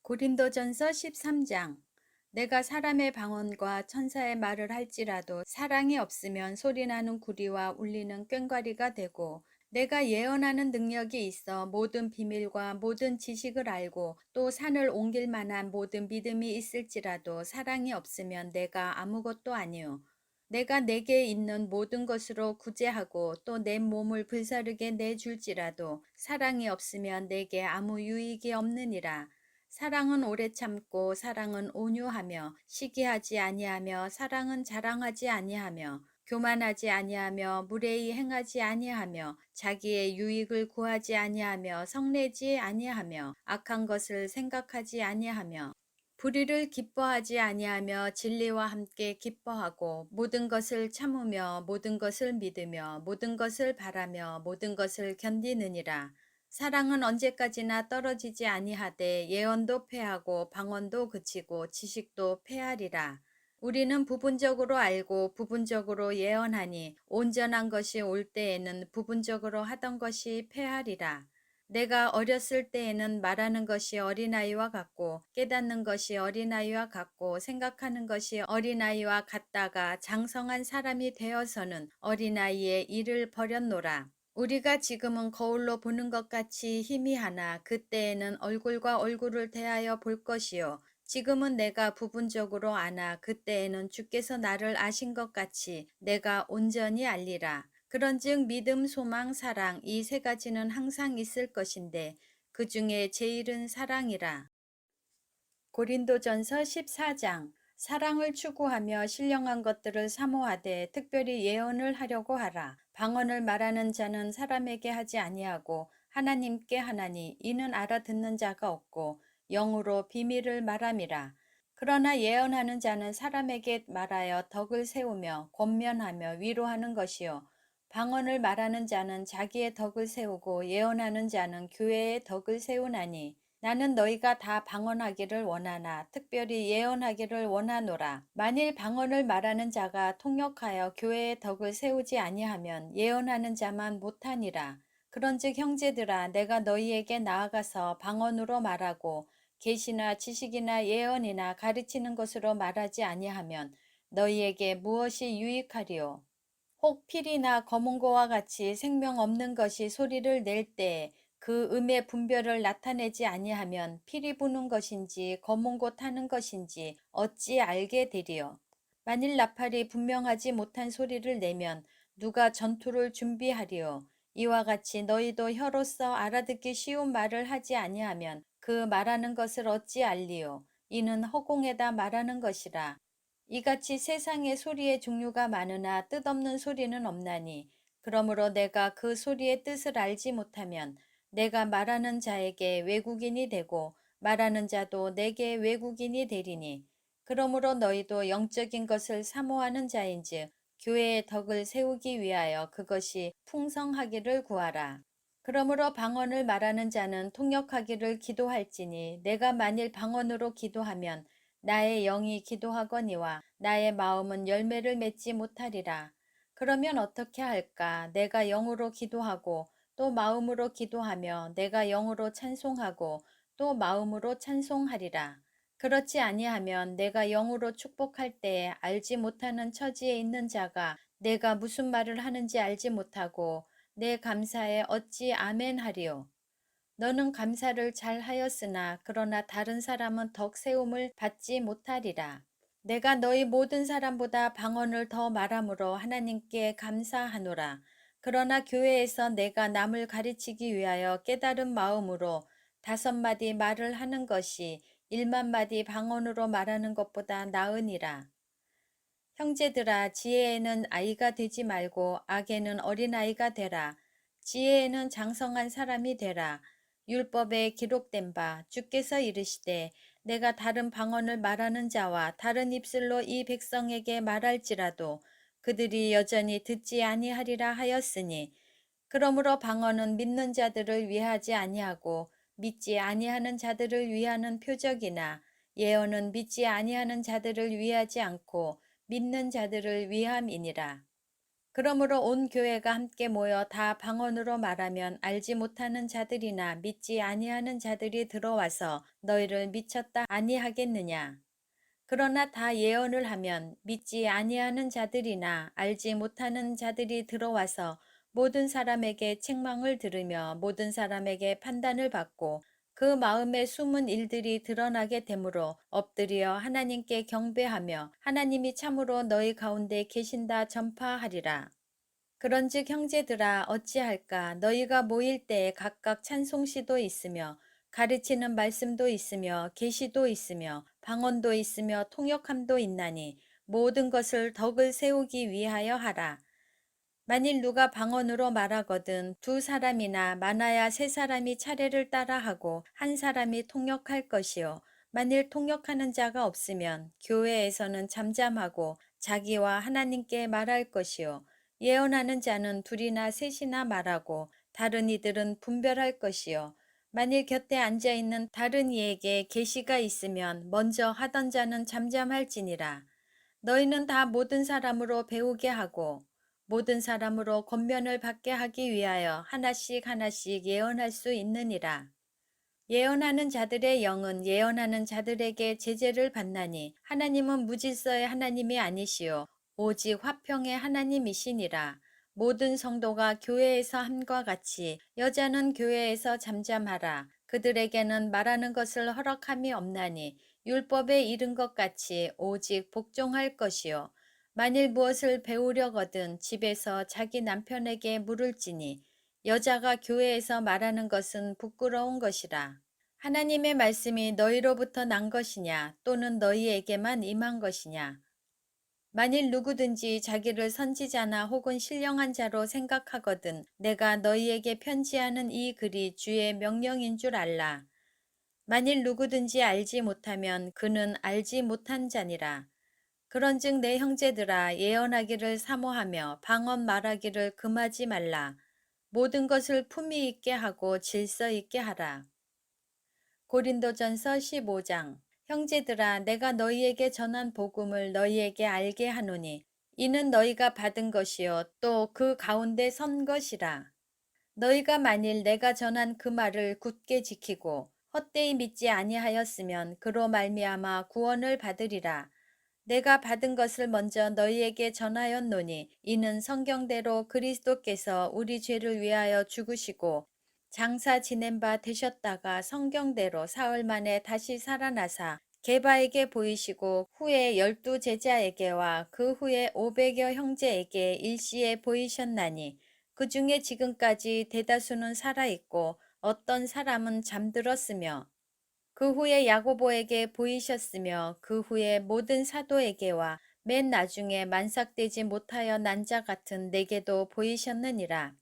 고린도전서 13장. 내가 사람의 방언과 천사의 말을 할지라도 사랑이 없으면 소리나는 구리와 울리는 꽹과리가 되고, 내가 예언하는 능력이 있어 모든 비밀과 모든 지식을 알고 또 산을 옮길 만한 모든 믿음이 있을지라도 사랑이 없으면 내가 아무것도 아니요. 내가 내게 있는 모든 것으로 구제하고 또 내 몸을 불사르게 내줄지라도 사랑이 없으면 내게 아무 유익이 없느니라. 사랑은 오래 참고 사랑은 온유하며 시기하지 아니하며 사랑은 자랑하지 아니하며 교만하지 아니하며 무례히 행하지 아니하며 자기의 유익을 구하지 아니하며 성내지 아니하며 악한 것을 생각하지 아니하며 불의를 기뻐하지 아니하며 진리와 함께 기뻐하고 모든 것을 참으며 모든 것을 믿으며 모든 것을 바라며 모든 것을 견디느니라. 사랑은 언제까지나 떨어지지 아니하되 예언도 패하고 방언도 그치고 지식도 패하리라. 우리는 부분적으로 알고 부분적으로 예언하니 온전한 것이 올 때에는 부분적으로 하던 것이 패하리라. 내가 어렸을 때에는 말하는 것이 어린아이와 같고 깨닫는 것이 어린아이와 같고 생각하는 것이 어린아이와 같다가 장성한 사람이 되어서는 어린아이의 일을 버렸노라. 우리가 지금은 거울로 보는 것 같이 희미하나 그때에는 얼굴과 얼굴을 대하여 볼 것이요. 지금은 내가 부분적으로 아나 그때에는 주께서 나를 아신 것 같이 내가 온전히 알리라. 그런즉 믿음, 소망, 사랑 이 세 가지는 항상 있을 것인데 그 중에 제일은 사랑이라. 고린도전서 14장. 사랑을 추구하며 신령한 것들을 사모하되 특별히 예언을 하려고 하라. 방언을 말하는 자는 사람에게 하지 아니하고 하나님께 하나니 이는 알아듣는 자가 없고 영으로 비밀을 말함이라. 그러나 예언하는 자는 사람에게 말하여 덕을 세우며 권면하며 위로하는 것이요. 방언을 말하는 자는 자기의 덕을 세우고 예언하는 자는 교회의 덕을 세우나니 나는 너희가 다 방언하기를 원하나 특별히 예언하기를 원하노라. 만일 방언을 말하는 자가 통역하여 교회의 덕을 세우지 아니하면 예언하는 자만 못하니라. 그런즉 형제들아 내가 너희에게 나아가서 방언으로 말하고 계시나 지식이나 예언이나 가르치는 것으로 말하지 아니하면 너희에게 무엇이 유익하리요? 혹 필이나 검은고와 같이 생명 없는 것이 소리를 낼 때에 그 음의 분별을 나타내지 아니하면 필이 부는 것인지 검은고 타는 것인지 어찌 알게 되리요. 만일 나팔이 분명하지 못한 소리를 내면 누가 전투를 준비하리요. 이와 같이 너희도 혀로서 알아듣기 쉬운 말을 하지 아니하면 그 말하는 것을 어찌 알리요. 이는 허공에다 말하는 것이라. 이같이 세상에 소리의 종류가 많으나 뜻없는 소리는 없나니 그러므로 내가 그 소리의 뜻을 알지 못하면 내가 말하는 자에게 외국인이 되고 말하는 자도 내게 외국인이 되리니 그러므로 너희도 영적인 것을 사모하는 자인즉 교회의 덕을 세우기 위하여 그것이 풍성하기를 구하라. 그러므로 방언을 말하는 자는 통역하기를 기도할지니 내가 만일 방언으로 기도하면 나의 영이 기도하거니와 나의 마음은 열매를 맺지 못하리라. 그러면 어떻게 할까? 내가 영으로 기도하고 또 마음으로 기도하며 내가 영으로 찬송하고 또 마음으로 찬송하리라. 그렇지 아니하면 내가 영으로 축복할 때에 알지 못하는 처지에 있는 자가 내가 무슨 말을 하는지 알지 못하고 내 감사에 어찌 아멘 하리요. 너는 감사를 잘 하였으나 그러나 다른 사람은 덕 세움을 받지 못하리라. 내가 너희 모든 사람보다 방언을 더 말함으로 하나님께 감사하노라. 그러나 교회에서 내가 남을 가르치기 위하여 깨달은 마음으로 5마디 말을 하는 것이 1만 마디 방언으로 말하는 것보다 나으니라. 형제들아 지혜에는 아이가 되지 말고 악에는 어린아이가 되라. 지혜에는 장성한 사람이 되라. 율법에 기록된 바 주께서 이르시되 내가 다른 방언을 말하는 자와 다른 입술로 이 백성에게 말할지라도 그들이 여전히 듣지 아니하리라 하였으니 그러므로 방언은 믿는 자들을 위하지 아니하고 믿지 아니하는 자들을 위하는 표적이나 예언은 믿지 아니하는 자들을 위하지 않고 믿는 자들을 위함이니라. 그러므로 온 교회가 함께 모여 다 방언으로 말하면 알지 못하는 자들이나 믿지 아니하는 자들이 들어와서 너희를 미쳤다 아니하겠느냐. 그러나 다 예언을 하면 믿지 아니하는 자들이나 알지 못하는 자들이 들어와서 모든 사람에게 책망을 들으며 모든 사람에게 판단을 받고 그 마음의 숨은 일들이 드러나게 되므로 엎드려 하나님께 경배하며 하나님이 참으로 너희 가운데 계신다 전파하리라. 그런즉 형제들아 어찌할까 너희가 모일 때에 각각 찬송시도 있으며 가르치는 말씀도 있으며 계시도 있으며 방언도 있으며 통역함도 있나니 모든 것을 덕을 세우기 위하여 하라. 만일 누가 방언으로 말하거든 두 사람이나 많아야 세 사람이 차례를 따라하고 한 사람이 통역할 것이요. 만일 통역하는 자가 없으면 교회에서는 잠잠하고 자기와 하나님께 말할 것이요. 예언하는 자는 둘이나 셋이나 말하고 다른 이들은 분별할 것이요. 만일 곁에 앉아 있는 다른 이에게 계시가 있으면 먼저 하던 자는 잠잠할지니라. 너희는 다 모든 사람으로 배우게 하고 모든 사람으로 권면을 받게 하기 위하여 하나씩 하나씩 예언할 수 있느니라. 예언하는 자들의 영은 예언하는 자들에게 제재를 받나니 하나님은 무질서의 하나님이 아니시요 오직 화평의 하나님이시니라. 모든 성도가 교회에서 함과 같이 여자는 교회에서 잠잠하라. 그들에게는 말하는 것을 허락함이 없나니 율법에 이른 것 같이 오직 복종할 것이요. 만일 무엇을 배우려거든 집에서 자기 남편에게 물을지니 여자가 교회에서 말하는 것은 부끄러운 것이라. 하나님의 말씀이 너희로부터 난 것이냐 또는 너희에게만 임한 것이냐. 만일 누구든지 자기를 선지자나 혹은 신령한 자로 생각하거든 내가 너희에게 편지하는 이 글이 주의 명령인 줄 알라. 만일 누구든지 알지 못하면 그는 알지 못한 자니라. 그런즉 내 형제들아 예언하기를 사모하며 방언 말하기를 금하지 말라. 모든 것을 품위 있게 하고 질서 있게 하라. 고린도전서 15장. 형제들아 내가 너희에게 전한 복음을 너희에게 알게 하노니 이는 너희가 받은 것이요 또 그 가운데 선 것이라. 너희가 만일 내가 전한 그 말을 굳게 지키고 헛되이 믿지 아니하였으면 그로 말미암아 구원을 받으리라. 내가 받은 것을 먼저 너희에게 전하였노니 이는 성경대로 그리스도께서 우리 죄를 위하여 죽으시고 장사 지낸 바 되셨다가 성경대로 사흘 만에 다시 살아나사 게바에게 보이시고 후에 12 제자에게와 그 후에 500여 형제에게 일시에 보이셨나니 그 중에 지금까지 대다수는 살아있고 어떤 사람은 잠들었으며 그 후에 야고보에게 보이셨으며 그 후에 모든 사도에게와 맨 나중에 만삭되지 못하여 난 자 같은 내게도 보이셨느니라.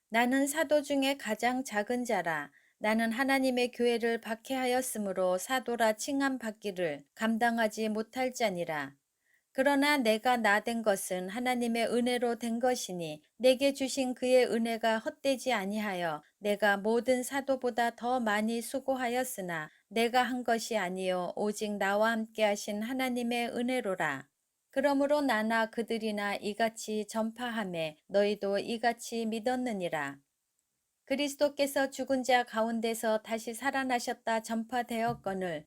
나는 사도 중에 가장 작은 자라. 나는 하나님의 교회를 박해하였으므로 사도라 칭함받기를 감당하지 못할 자니라. 그러나 내가 나 된 것은 하나님의 은혜로 된 것이니 내게 주신 그의 은혜가 헛되지 아니하여 내가 모든 사도보다 더 많이 수고하였으나 내가 한 것이 아니요 오직 나와 함께 하신 하나님의 은혜로라. 그러므로 나나 그들이나 이같이 전파하매 너희도 이같이 믿었느니라. 그리스도께서 죽은 자 가운데서 다시 살아나셨다 전파되었거늘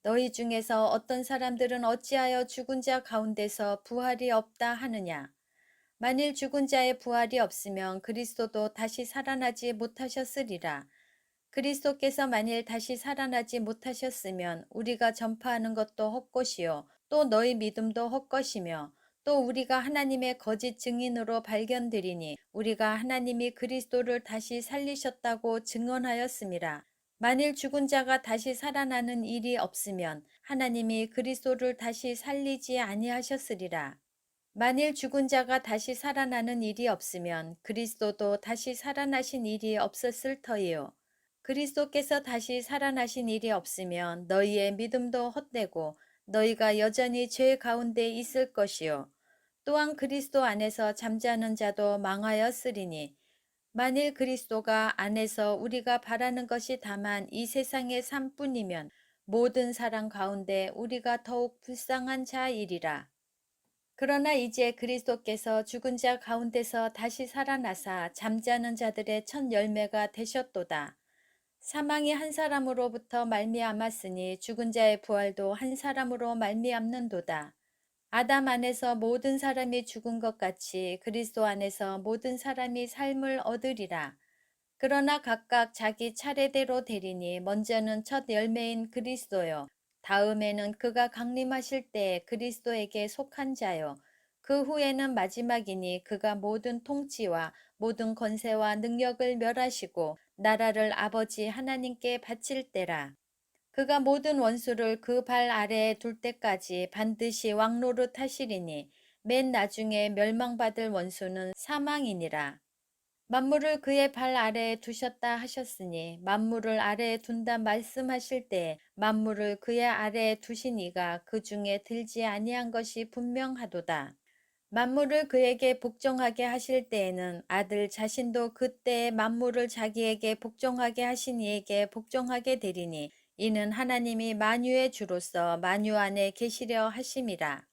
너희 중에서 어떤 사람들은 어찌하여 죽은 자 가운데서 부활이 없다 하느냐. 만일 죽은 자의 부활이 없으면 그리스도도 다시 살아나지 못하셨으리라. 그리스도께서 만일 다시 살아나지 못하셨으면 우리가 전파하는 것도 헛것이요 또 너희 믿음도 헛것이며 또 우리가 하나님의 거짓 증인으로 발견되리니 우리가 하나님이 그리스도를 다시 살리셨다고 증언하였음이라. 만일 죽은 자가 다시 살아나는 일이 없으면 하나님이 그리스도를 다시 살리지 아니하셨으리라. 만일 죽은 자가 다시 살아나는 일이 없으면 그리스도도 다시 살아나신 일이 없었을 터이요. 그리스도께서 다시 살아나신 일이 없으면 너희의 믿음도 헛되고 너희가 여전히 죄 가운데 있을 것이요. 또한 그리스도 안에서 잠자는 자도 망하였으리니 만일 그리스도가 안에서 우리가 바라는 것이 다만 이 세상의 삶뿐이면 모든 사람 가운데 우리가 더욱 불쌍한 자이리라. 그러나 이제 그리스도께서 죽은 자 가운데서 다시 살아나사 잠자는 자들의 첫 열매가 되셨도다. 사망이 한 사람으로부터 말미암았으니 죽은 자의 부활도 한 사람으로 말미암는도다. 아담 안에서 모든 사람이 죽은 것 같이 그리스도 안에서 모든 사람이 삶을 얻으리라. 그러나 각각 자기 차례대로 되리니 먼저는 첫 열매인 그리스도요. 다음에는 그가 강림하실 때에 그리스도에게 속한 자요. 그 후에는 마지막이니 그가 모든 통치와 모든 권세와 능력을 멸하시고 나라를 아버지 하나님께 바칠 때라. 그가 모든 원수를 그 발 아래에 둘 때까지 반드시 왕노릇 하시리니 맨 나중에 멸망받을 원수는 사망이니라. 만물을 그의 발 아래에 두셨다 하셨으니 만물을 아래에 둔다 말씀하실 때 만물을 그의 아래에 두신 이가 그 중에 들지 아니한 것이 분명하도다. 만물을 그에게 복종하게 하실 때에는 아들 자신도 그때에 만물을 자기에게 복종하게 하신 이에게 복종하게 되리니 이는 하나님이 만유의 주로서 만유 안에 계시려 하심이라.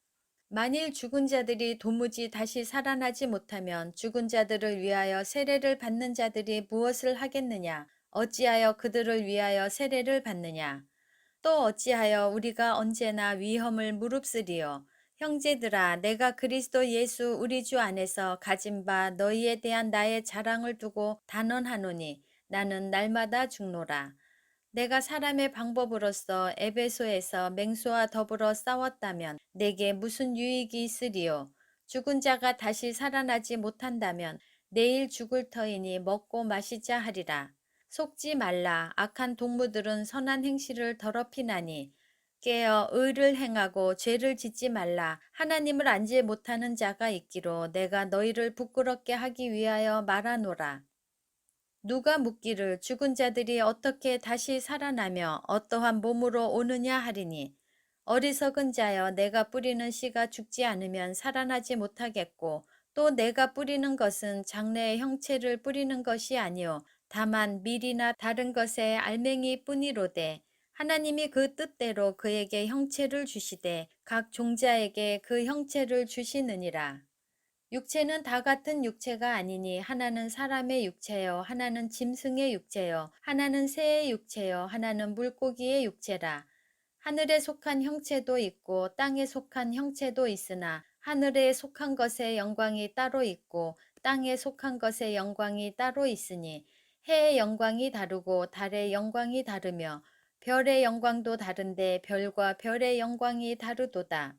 만일 죽은 자들이 도무지 다시 살아나지 못하면 죽은 자들을 위하여 세례를 받는 자들이 무엇을 하겠느냐? 어찌하여 그들을 위하여 세례를 받느냐? 또 어찌하여 우리가 언제나 위험을 무릅쓰리요? 형제들아, 내가 그리스도 예수 우리 주 안에서 가진 바 너희에 대한 나의 자랑을 두고 단언하노니 나는 날마다 죽노라. 내가 사람의 방법으로서 에베소에서 맹수와 더불어 싸웠다면 내게 무슨 유익이 있으리요? 죽은 자가 다시 살아나지 못한다면 내일 죽을 터이니 먹고 마시자 하리라. 속지 말라. 악한 동무들은 선한 행실을 더럽히나니 깨어 의를 행하고 죄를 짓지 말라. 하나님을 알지 못하는 자가 있기로 내가 너희를 부끄럽게 하기 위하여 말하노라. 누가 묻기를 죽은 자들이 어떻게 다시 살아나며 어떠한 몸으로 오느냐 하리니 어리석은 자여 내가 뿌리는 씨가 죽지 않으면 살아나지 못하겠고 또 내가 뿌리는 것은 장래의 형체를 뿌리는 것이 아니요 다만 밀이나 다른 것의 알맹이 뿐이로되 하나님이 그 뜻대로 그에게 형체를 주시되 각 종자에게 그 형체를 주시느니라. 육체는 다 같은 육체가 아니니 하나는 사람의 육체요 하나는 짐승의 육체요 하나는 새의 육체요 하나는 물고기의 육체라. 하늘에 속한 형체도 있고 땅에 속한 형체도 있으나 하늘에 속한 것의 영광이 따로 있고 땅에 속한 것의 영광이 따로 있으니 해의 영광이 다르고 달의 영광이 다르며 별의 영광도 다른데 별과 별의 영광이 다르도다.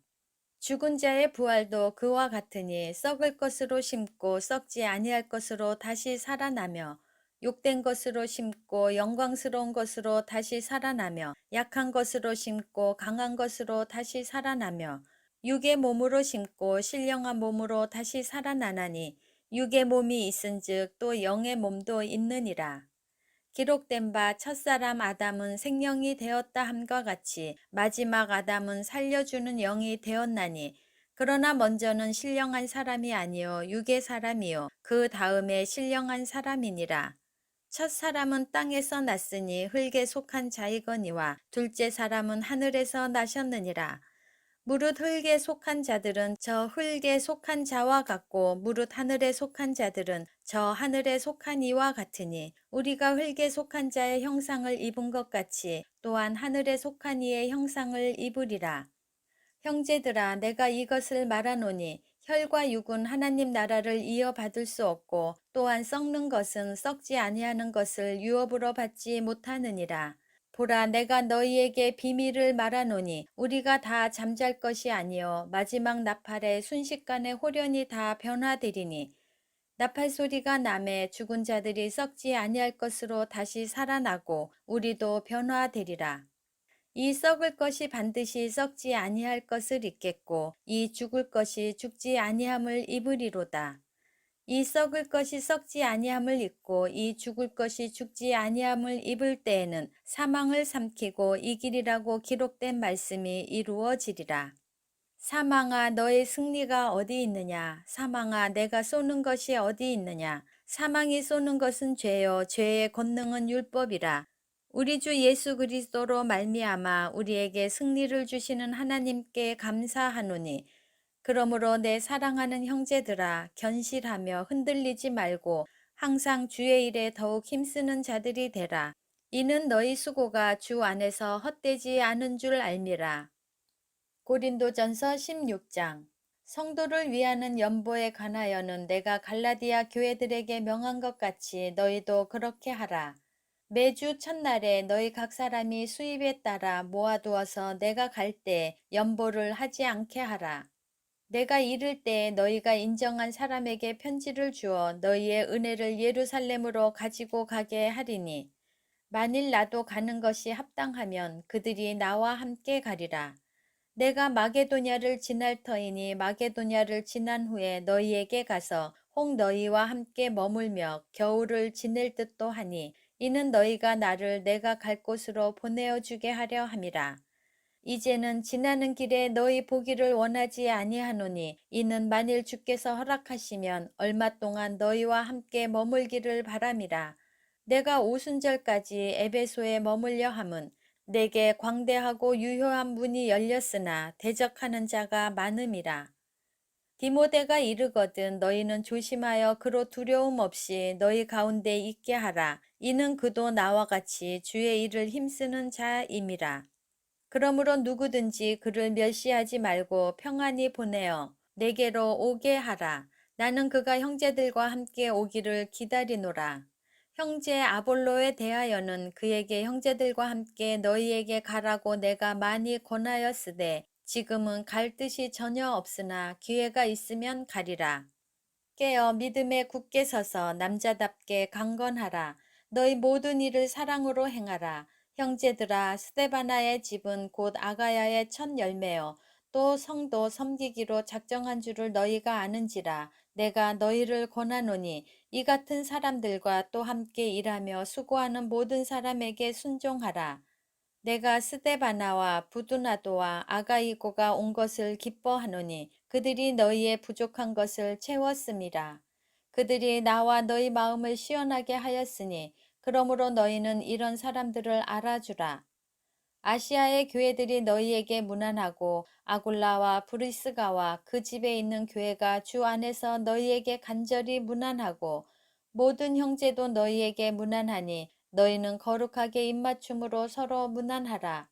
죽은 자의 부활도 그와 같으니 썩을 것으로 심고 썩지 아니할 것으로 다시 살아나며 욕된 것으로 심고 영광스러운 것으로 다시 살아나며 약한 것으로 심고 강한 것으로 다시 살아나며 육의 몸으로 심고 신령한 몸으로 다시 살아나나니 육의 몸이 있은즉 또 영의 몸도 있느니라. 기록된 바 첫사람 아담은 생명이 되었다 함과 같이 마지막 아담은 살려주는 영이 되었나니 그러나 먼저는 신령한 사람이 아니요 육의 사람이요 그 다음에 신령한 사람이니라. 첫 사람은 땅에서 났으니 흙에 속한 자이거니와 둘째 사람은 하늘에서 나셨느니라. 무릇 흙에 속한 자들은 저 흙에 속한 자와 같고 무릇 하늘에 속한 자들은 저 하늘에 속한 이와 같으니 우리가 흙에 속한 자의 형상을 입은 것 같이 또한 하늘에 속한 이의 형상을 입으리라. 형제들아 내가 이것을 말하노니 혈과 육은 하나님 나라를 이어받을 수 없고 또한 썩는 것은 썩지 아니하는 것을 유업으로 받지 못하느니라. 보라 내가 너희에게 비밀을 말하노니 우리가 다 잠잘 것이 아니요 마지막 나팔에 순식간에 홀연히 다 변화되리니 나팔 소리가 나매 죽은 자들이 썩지 아니할 것으로 다시 살아나고 우리도 변화되리라. 이 썩을 것이 반드시 썩지 아니할 것을 입겠고 이 죽을 것이 죽지 아니함을 입으리로다. 이 썩을 것이 썩지 아니함을 입고 이 죽을 것이 죽지 아니함을 입을 때에는 사망을 삼키고 이기리라고 기록된 말씀이 이루어지리라. 사망아 너의 승리가 어디 있느냐? 사망아 내가 쏘는 것이 어디 있느냐? 사망이 쏘는 것은 죄요 죄의 권능은 율법이라. 우리 주 예수 그리스도로 말미암아 우리에게 승리를 주시는 하나님께 감사하노니 그러므로 내 사랑하는 형제들아, 견실하며 흔들리지 말고 항상 주의 일에 더욱 힘쓰는 자들이 되라. 이는 너희 수고가 주 안에서 헛되지 않은 줄 알미라. 고린도전서 16장. 성도를 위하는 연보에 관하여는 내가 갈라디아 교회들에게 명한 것 같이 너희도 그렇게 하라. 매주 첫날에 너희 각 사람이 수입에 따라 모아두어서 내가 갈 때 연보를 하지 않게 하라. 내가 이를 때 너희가 인정한 사람에게 편지를 주어 너희의 은혜를 예루살렘으로 가지고 가게 하리니 만일 나도 가는 것이 합당하면 그들이 나와 함께 가리라. 내가 마게도냐를 지날 터이니 마게도냐를 지난 후에 너희에게 가서 혹 너희와 함께 머물며 겨울을 지낼 듯도 하니 이는 너희가 나를 내가 갈 곳으로 보내어 주게 하려 함이라. 이제는 지나는 길에 너희 보기를 원하지 아니하노니 이는 만일 주께서 허락하시면 얼마 동안 너희와 함께 머물기를 바람이라. 내가 오순절까지 에베소에 머물려 함은 내게 광대하고 유효한 문이 열렸으나 대적하는 자가 많음이라. 디모데가 이르거든 너희는 조심하여 그로 두려움 없이 너희 가운데 있게 하라. 이는 그도 나와 같이 주의 일을 힘쓰는 자임이라. 그러므로 누구든지 그를 멸시하지 말고 평안히 보내어 내게로 오게 하라. 나는 그가 형제들과 함께 오기를 기다리노라. 형제 아볼로에 대하여는 그에게 형제들과 함께 너희에게 가라고 내가 많이 권하였으되 지금은 갈 뜻이 전혀 없으나 기회가 있으면 가리라. 깨어 믿음에 굳게 서서 남자답게 강건하라. 너희 모든 일을 사랑으로 행하라. 형제들아, 스데바나의 집은 곧 아가야의 첫 열매요. 또 성도 섬기기로 작정한 줄을 너희가 아는지라. 내가 너희를 권하노니 이 같은 사람들과 또 함께 일하며 수고하는 모든 사람에게 순종하라. 내가 스데바나와 부두나도와 아가이고가 온 것을 기뻐하노니 그들이 너희의 부족한 것을 채웠음이라. 그들이 나와 너희 마음을 시원하게 하였으니 그러므로 너희는 이런 사람들을 알아주라. 아시아의 교회들이 너희에게 문안하고 아굴라와 브리스가와 그 집에 있는 교회가 주 안에서 너희에게 간절히 문안하고 모든 형제도 너희에게 문안하니 너희는 거룩하게 입맞춤으로 서로 문안하라.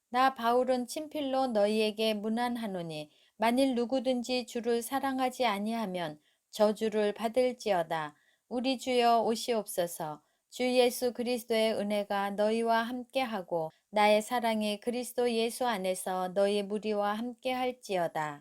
나 바울은 친필로 너희에게 문안하노니 만일 누구든지 주를 사랑하지 아니하면 저주를 받을지어다. 우리 주여 오시옵소서. 주 예수 그리스도의 은혜가 너희와 함께하고 나의 사랑이 그리스도 예수 안에서 너희 무리와 함께할지어다.